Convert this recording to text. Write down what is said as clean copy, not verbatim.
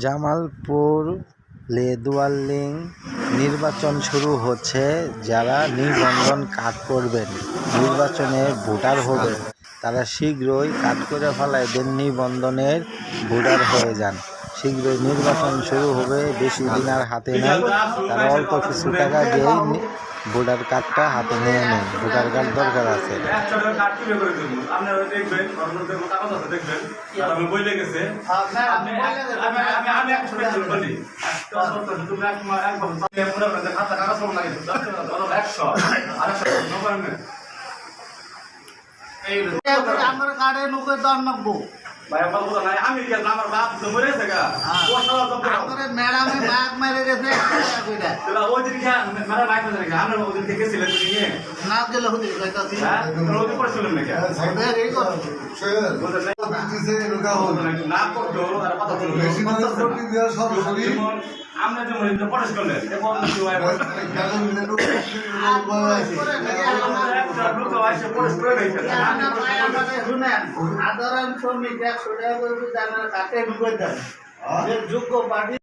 জামালপুর লেদুয়ালিং নির্বাচন শুরু হচ্ছে। যারা নিবন্ধন কার্ড করবেন, নির্বাচনে ভোটার হবেন, তারা শীঘ্রই কার্ড করে ফেলায় দেন, নিবন্ধনের ভোটার হয়ে যান। শীঘ্রই নির্বাচন শুরু হবে, বেশি দিন আর হাতে নাই। তারা অল্প কিছু টাকা দিয়েই ভোটার কার্ডটা হাতে নিয়ে নেন। ভোটার কার্ড দরকার আছে। আমার কার্ডে লোকের দর নব্বো আমি আমার বাপ মরেছে গা ম্যাডামে বাঘ মেরে গেছে ওই দিন মেরা বাইক আমরা ওই দিন থেকে ছিলেন না গেলে হতে পড়ছিলেন নাকি না করতো আমরা যেমন পড়াশ করলেন সাধারণ শ্রমিক 100 টাকা করে কাটে ঢুকে দেন যোগ্য পার্টি